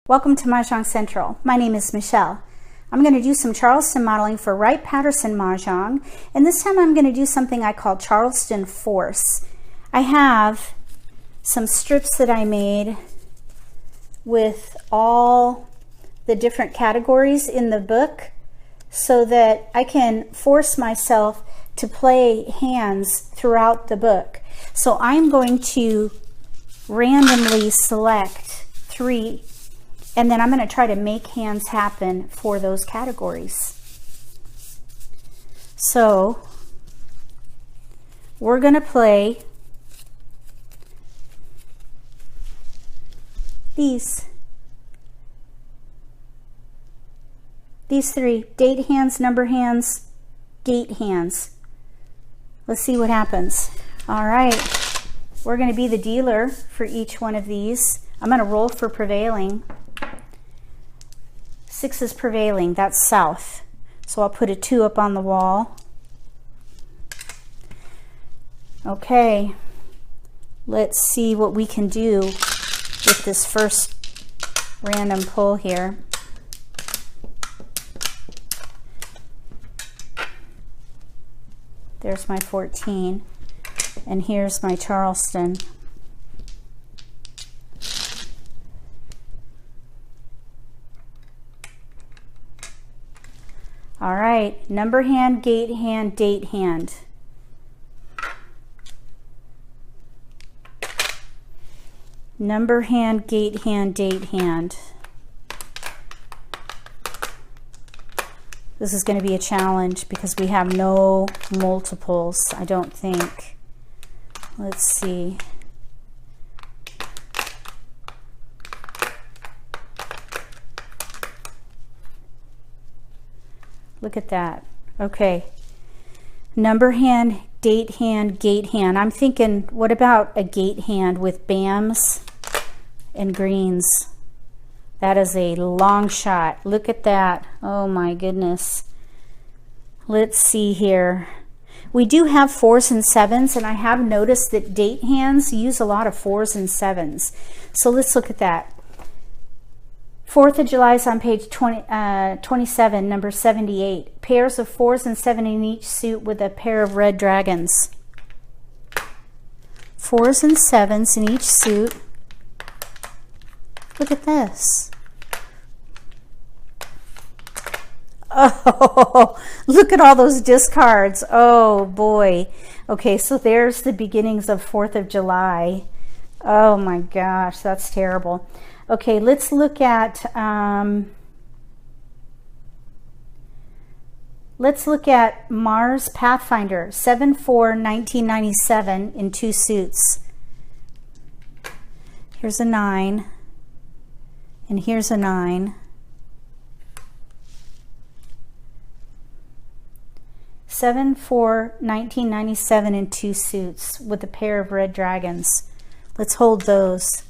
Welcome to Mahjong Central. My name is Michele. I'm going to do some Charleston modeling for Wright-Patterson Mah Jongg, and this time I'm going to do something I call Charleston Force. I have some strips that I made with all the different categories in the book so that I can force myself to play hands throughout the book. So I'm going to randomly select 3, and then I'm going to try to make hands happen for those categories. So we're going to play these 3 date hands, number hands, gate hands. Let's see what happens. All right, we're going to be the dealer for each one of these. I'm going to roll for prevailing. 6 is prevailing, that's south. So I'll put a 2 up on the wall. Okay, let's see what we can do with this first random pull here. There's my 14, and here's my Charleston. All right, number hand, gate hand, date hand. Number hand, gate hand, date hand. This is going to be a challenge because we have no multiples, I don't think. Let's see. Look at that. Okay. Number hand, date hand, gate hand. I'm thinking, what about a gate hand with BAMs and greens? That is a long shot. Look at that. Oh my goodness. Let's see here. We do have 4s and 7s, and I have noticed that date hands use a lot of 4s and 7s. So let's look at that. 4th of July is on page 27, number 78. Pairs of 4s and 7 in each suit with a pair of red dragons. 4s and 7s in each suit. Look at this. Oh, look at all those discards. Oh boy. Okay, so there's the beginnings of 4th of July. Oh my gosh, that's terrible. Okay, let's look at Mars Pathfinder 7/4/1997 in 2 suits. Here's a 9, and here's a 9. 7/4/1997 in 2 suits with a pair of red dragons. Let's hold those.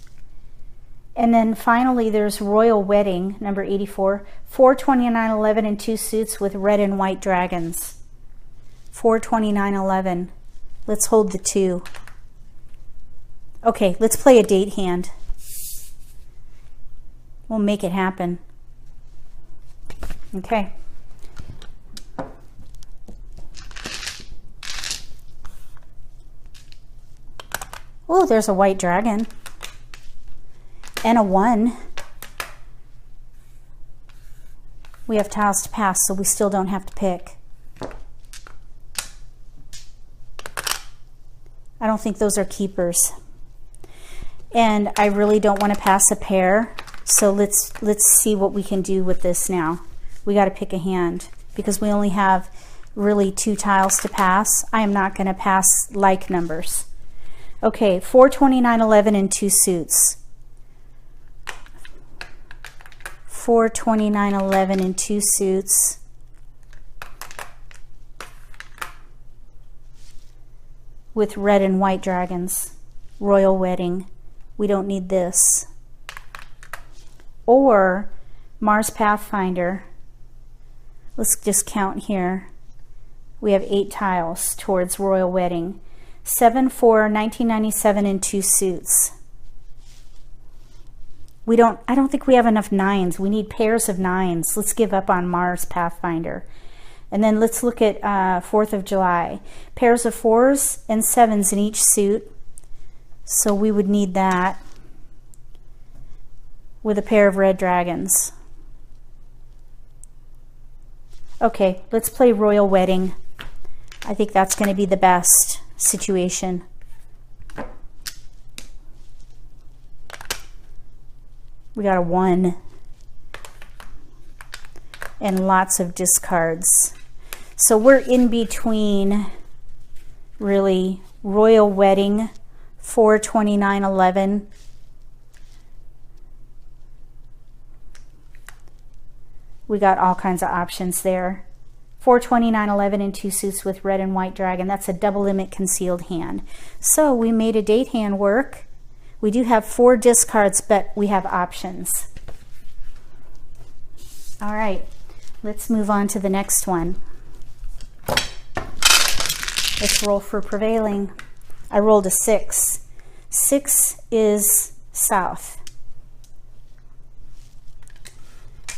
And then finally there's Royal Wedding, number 84, 4/29/11 in 2 suits with red and white dragons. 4/29/11. Let's hold the 2. Okay, let's play a date hand. We'll make it happen. Okay. Oh, there's a white dragon. And a 1. We have tiles to pass, so we still don't have to pick. I don't think those are keepers. And I really don't want to pass a pair, so let's see what we can do with this now. We got to pick a hand because we only have really 2 tiles to pass. I am not going to pass like numbers. Okay, 4/29/11 in 2 suits. 4/29/11 in 2 suits. With red and white dragons. Royal Wedding. We don't need this. Or Mars Pathfinder. Let's just count here. We have 8 tiles towards Royal Wedding. 7/4/1997 in 2 suits. I don't think we have enough nines. We need pairs of nines. Let's give up on Mars Pathfinder. And then let's look at 4th of July. Pairs of 4s and 7s in each suit. So we would need that with a pair of red dragons. Okay, let's play Royal Wedding. I think that's going to be the best situation. We got a 1 and lots of discards. So we're in between, really, Royal Wedding, 4, 29, 11. We got all kinds of options there. 4, 29, 11 and 2 suits with red and white dragon. That's a double limit concealed hand. So we made a date hand work. We do have 4 discards, but we have options. All right, let's move on to the next one. Let's roll for prevailing. I rolled a 6. 6 is south.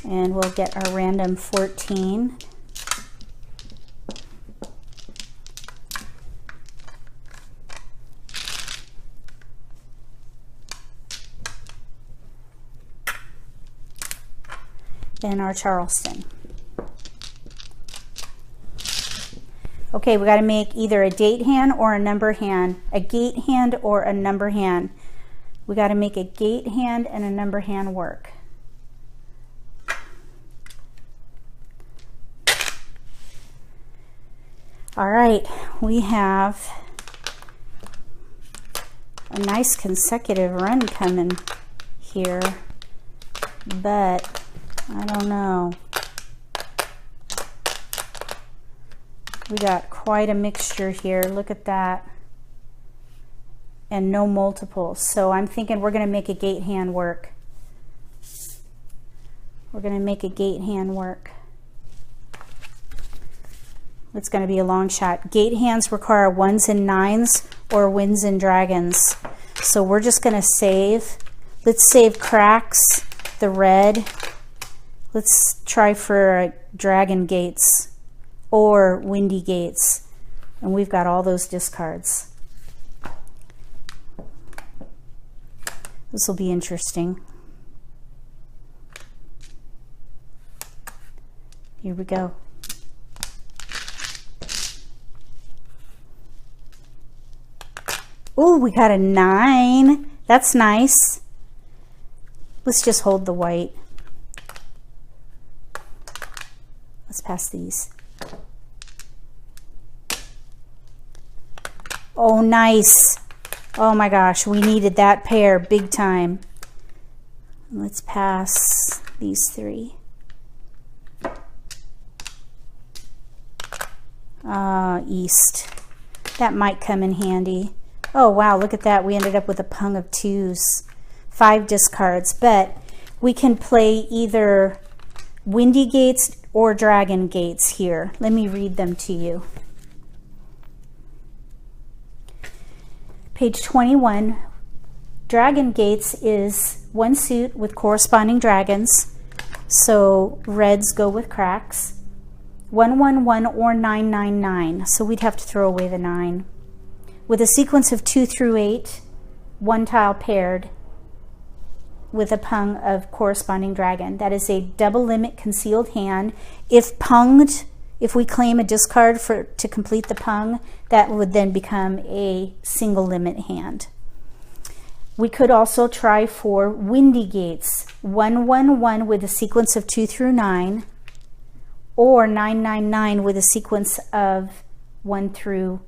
And we'll get our random 14. Then our Charleston. Okay, we got to make either a date hand or a number hand, a gate hand or a number hand. We got to make a gate hand and a number hand work. All right, we have a nice consecutive run coming here, but I don't know. We got quite a mixture here. Look at that. And no multiples. So I'm thinking we're going to make a gate hand work. We're going to make a gate hand work. It's going to be a long shot. Gate hands require 1s and 9s or winds and dragons. So we're just going to save. Let's save cracks, the red. Let's try for dragon gates or windy gates. And we've got all those discards. This will be interesting. Here we go. Oh, we got a 9. That's nice. Let's just hold the white. Let's pass these. Oh, nice. Oh my gosh, we needed that pair big time. Let's pass these 3. East. That might come in handy. Oh wow, look at that. We ended up with a pung of 2s. 5 discards, but we can play either windy gates or dragon gates here. Let me read them to you. Page 21, dragon gates is 1 suit with corresponding dragons. So reds go with cracks. 111 or 999. So we'd have to throw away the 9. With a sequence of 2 through 8, 1 tile paired with a pung of corresponding dragon. That is a double limit concealed hand. If punged, if we claim a discard to complete the pung, that would then become a single limit hand. We could also try for windy gates, 111 with a sequence of 2 through 9, or 999 with a sequence of 1 through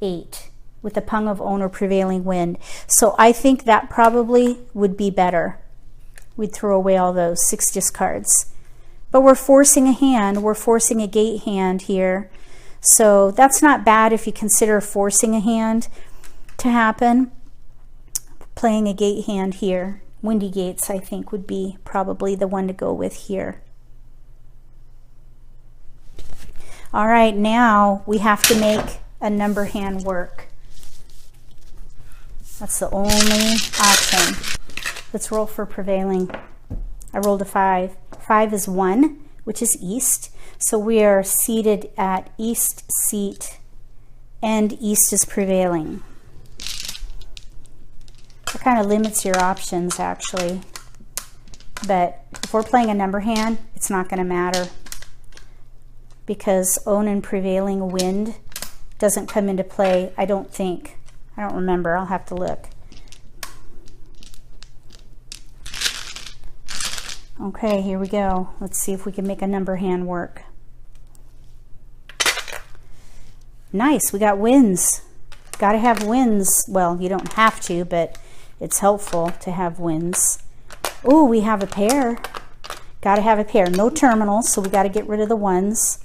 8 with a pung of own or prevailing wind. So I think that probably would be better. We'd throw away all those 6 discards. But we're forcing a hand, we're forcing a gate hand here. So that's not bad if you consider forcing a hand to happen. Playing a gate hand here. Windy gates, I think, would be probably the one to go with here. All right, now we have to make a number hand work. That's the only option. Let's roll for prevailing. I rolled a 5. 5 is 1, which is east. So we are seated at east seat, and east is prevailing. It kind of limits your options, actually. But if we're playing a number hand, it's not going to matter, because own and prevailing wind doesn't come into play, I don't think. I don't remember. I'll have to look. Okay, here we go. Let's see if we can make a number hand work. Nice, we got winds. Got to have winds. Well, you don't have to, but it's helpful to have winds. Oh, we have a pair. Got to have a pair. No terminals, so we got to get rid of the ones.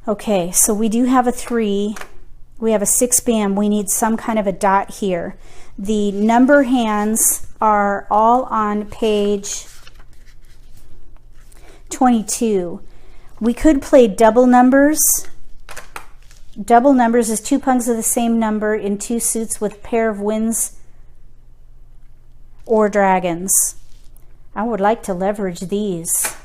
Okay, so we do have a 3. We have a 6 bam. We need some kind of a dot here. The number hands are all on page 22. We could play double numbers. Double numbers is 2 pungs of the same number in 2 suits with a pair of winds or dragons. I would like to leverage these.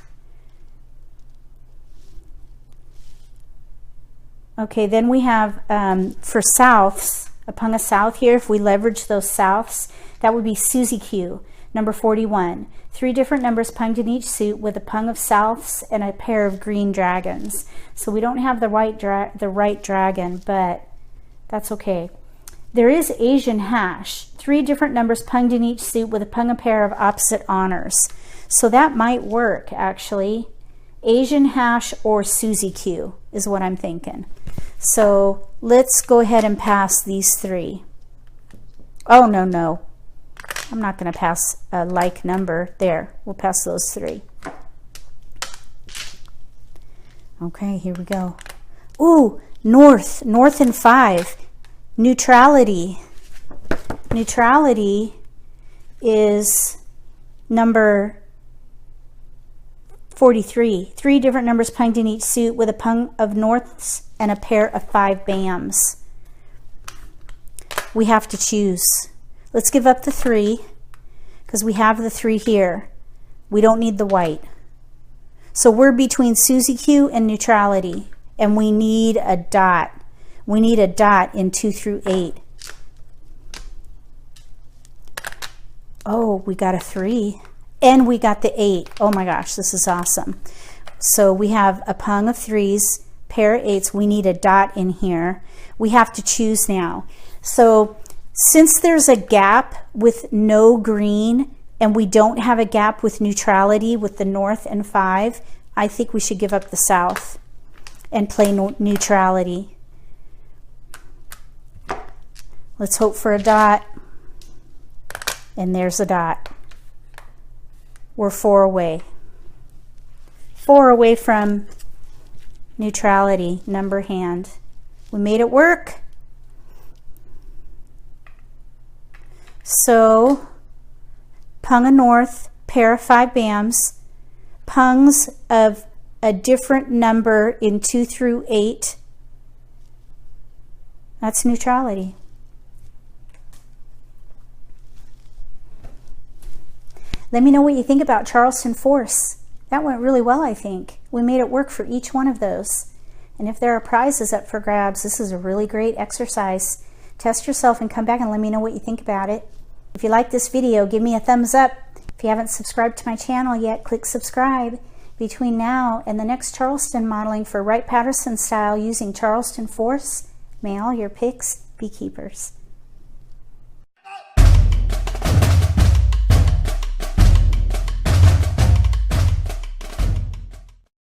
Okay, then we have for souths, a pung of south here. If we leverage those souths, that would be Susie Q, number 41. 3 different numbers punged in each suit with a pung of souths and a pair of green dragons. So we don't have the right dragon, but that's okay. There is Asian hash. 3 different numbers punged in each suit with a pung a pair of opposite honors. So that might work, actually. Asian hash or Susie Q is what I'm thinking. So let's go ahead and pass these 3. Oh, no, no. I'm not going to pass a like number. There, we'll pass those 3. Okay, here we go. Ooh, north and 5. Neutrality. Neutrality is number 43. 3 different numbers punged in each suit with a pung of norths and a pair of 5 bams. We have to choose. Let's give up the 3 because we have the 3 here. We don't need the white. So we're between Susie Q and neutrality, and we need a dot. We need a dot in 2 through 8. Oh, we got a 3. And we got the 8. Oh my gosh, this is awesome. So we have a pung of 3s, pair of 8s. We need a dot in here. We have to choose now. So since there's a gap with no green and we don't have a gap with neutrality with the north and 5, I think we should give up the south and play neutrality. Let's hope for a dot. And there's a dot. We're 4 away. 4 away from neutrality, number hand. We made it work. So, pung of north, pair of 5 bams, pungs of a different number in 2 through 8. That's neutrality. Let me know what you think about Charleston Force. That went really well, I think. We made it work for each one of those. And if there are prizes up for grabs, this is a really great exercise. Test yourself and come back and let me know what you think about it. If you like this video, give me a thumbs up. If you haven't subscribed to my channel yet, click subscribe. Between now and the next Charleston modeling for Wright-Patterson style using Charleston Force, may all your picks be keepers.